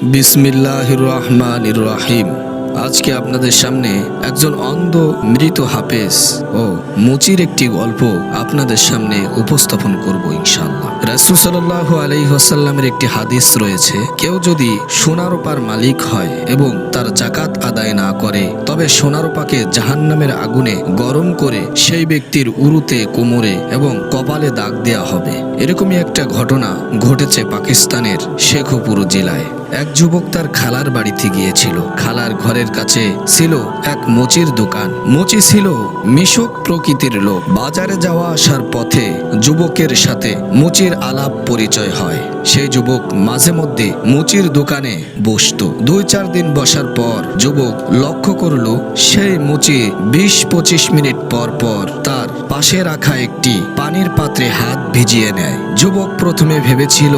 বিসমিল্লাহির রহমানির রহিম। আজকে আপনাদের সামনে একজন অন্ধ মৃত হাফেজ ও মুচির একটি গল্প আপনাদের সামনে উপস্থাপন করব ইনশাআল্লাহ। রাসূল সাল্লাল্লাহু আলাইহি ওয়াসাল্লামের একটি হাদিস রয়েছে, কেউ যদি সোনারূপার মালিক হয় এবং তার যাকাত আদায় না করে, তবে সোনারূপাকে জাহান্নামের আগুনে গরম করে সেই ব্যক্তির উরুতে, কোমরে এবং কপালে দাগ দেয়া হবে। এরকমই একটা ঘটনা ঘটেছে পাকিস্তানের শেখপুর জেলায়। এক যুবক তার খালার বাড়িতে গিয়েছিল। খালার ঘরের কাছে ছিল এক মুচির দোকান। মুচি ছিল মিশুক প্রকৃতির লোক। বাজারে যাওয়া আসার পথে যুবকের সাথে মুচির আলাপ পরিচয় হয়। সেই যুবক মাঝে মধ্যে মুচির দোকানে বসতো। 2-4 দিন বসার পর যুবক লক্ষ্য করল সেই মুচি 20-25 মিনিট পর পর তার পাশে রাখা একটি পানির পাত্রে হাত ভিজিয়ে নেয়। যুবক প্রথমে ভেবেছিল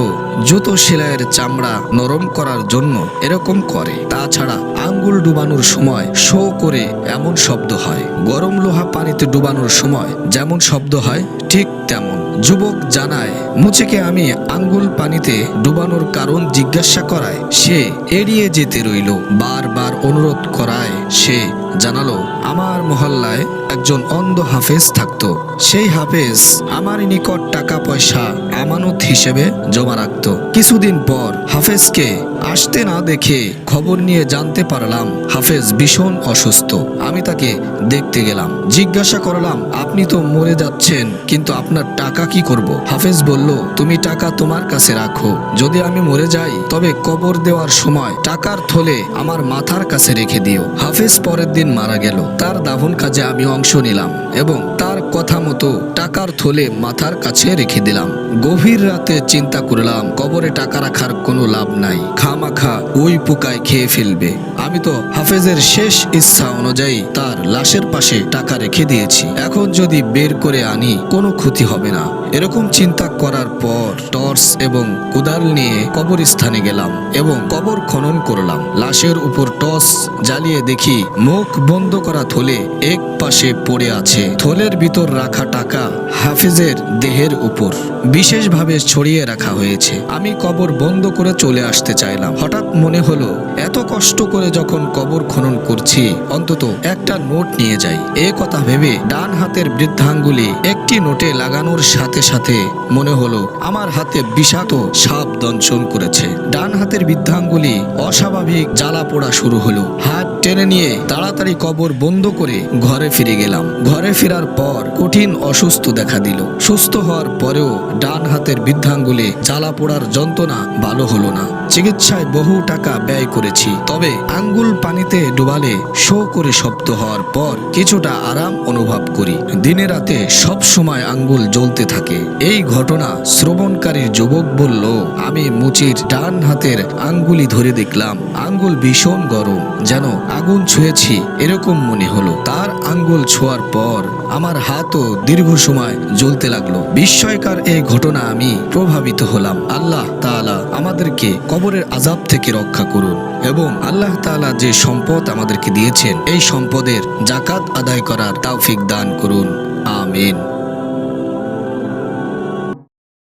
জুতো সেলাইয়ের চামড়া নরম করার জন্য এরকম করে। তাছাড়া আঙ্গুল ডুবানোর সময় শো করে এমন শব্দ হয়, গরম লোহা পানিতে ডুবানোর সময় যেমন শব্দ হয় ঠিক তেমন। যুবক জানায় মুচিকে আমি আঙ্গুল পানিতে ডুবানোর কারণ জিজ্ঞাসা করায় সে এড়িয়ে যেতে রইল। বারবার অনুরোধ করায় সে জানালো, আমার মহল্লায় একজন অন্ধ হাফেজ থাকতো। সেই হাফেজ আমার নিকট টাকা পয়সা আমানত হিসেবে জমা রাখত। কিছুদিন পর হাফেজকে আসতে না দেখে খবর নিয়ে জানতে পারলাম হাফেজ ভীষণ অসুস্থ। আমি তাকে দেখতে গেলাম, জিজ্ঞাসা করলাম, আপনি তো মরে যাচ্ছেন, কিন্তু আপনার টাকা কি করব? হাফেজ বলল, তুমি টাকা তোমার কাছে রাখো, যদি আমি মরে যাই তবে কবর দেওয়ার সময় টাকার থলে আমার মাথার কাছে রেখে দিও। হাফেজ পরের দিন মারা গেল। তার দাফন কাজে আমি অংশ নিলাম এবং তার কথা মতো টাকার থলে মাথার কাছে রেখে দিলাম। গভীর রাতে চিন্তা করলাম কবরে টাকা রাখার কোনো লাভ নাই, খামাখা ওই পোকায় খেয়ে ফেলবে। আমি তো হাফেজের শেষ ইচ্ছা অনুযায়ী তার লাশের পাশে টাকা রেখে দিয়েছি, এখন যদি বের করে আনি কোনো ক্ষতি হবে না। এরকম চিন্তা করার পর টর্চ এবং কোদাল নিয়ে কবরস্থানে গেলাম এবং কবর খনন করলাম। লাশের উপর টর্চ জ্বালিয়ে দেখি মুখ বন্ধ করা থলে এক পাশে পড়ে আছে। থলের ভিতর রাখা টাকা হাফেজের দেহের উপর বিশেষভাবে ছড়িয়ে রাখা হয়েছে। আমি কবর বন্ধ করে চলে আসতে চাইলাম। হঠাৎ মনে হলো এত কষ্ট করে যখন কবর খনন করছি, অন্তত একটা নোট নিয়ে যাই। এ কথা ভেবে ডান হাতের বৃদ্ধাঙ্গুলি একটি নোটে লাগানোর সাথে সাথে মনে হলো আমার হাতে বিষাক্ত সাপ দংশন করেছে। ডান হাতের বৃদ্ধাঙ্গুলি অস্বাভাবিক জ্বালা পোড়া শুরু হলো। হাত টেনে নিয়ে তাড়াতাড়ি কবর বন্ধ করে ঘরে ফিরে গেলাম। ঘরে ফেরার পর কঠিন অসুস্থ দেখা দিল। সুস্থ হওয়ার পরেও ডান হাতের বৃদ্ধাঙ্গুলে জ্বালা পোড়ার যন্ত্রণা ভালো হলো না। চিকিৎসায় বহু টাকা ব্যয় করেছি, তবে আঙ্গুল পানিতে ডুবালে শো করে শব্দ হওয়ার পর কিছুটা আরাম অনুভব করি। দিনে রাতে সব সময় আঙ্গুল জ্বলতে থাকে। এই ঘটনা শ্রবণকারী যুবক বলল, আমি মুচির ডান হাতের আঙ্গুলি ধরে দেখলাম আঙ্গুল ভীষণ গরম, যেন আগুন ছুঁয়েছি এরকম মনে হলো। তার আঙ্গুল ছোঁয়ার পর আমার হাতও দীর্ঘ সময় জ্বলতে লাগলো। বিস্ময়কর এই ঘটনা আমি প্রভাবিত হলাম। আল্লাহ তাআলা আমাদেরকে কবরের আযাব থেকে রক্ষা করুন এবং আল্লাহ তাআলা যে সম্পদ আমাদেরকে দিয়েছেন এই সম্পদের যাকাত আদায় করার তৌফিক দান করুন। আমিন।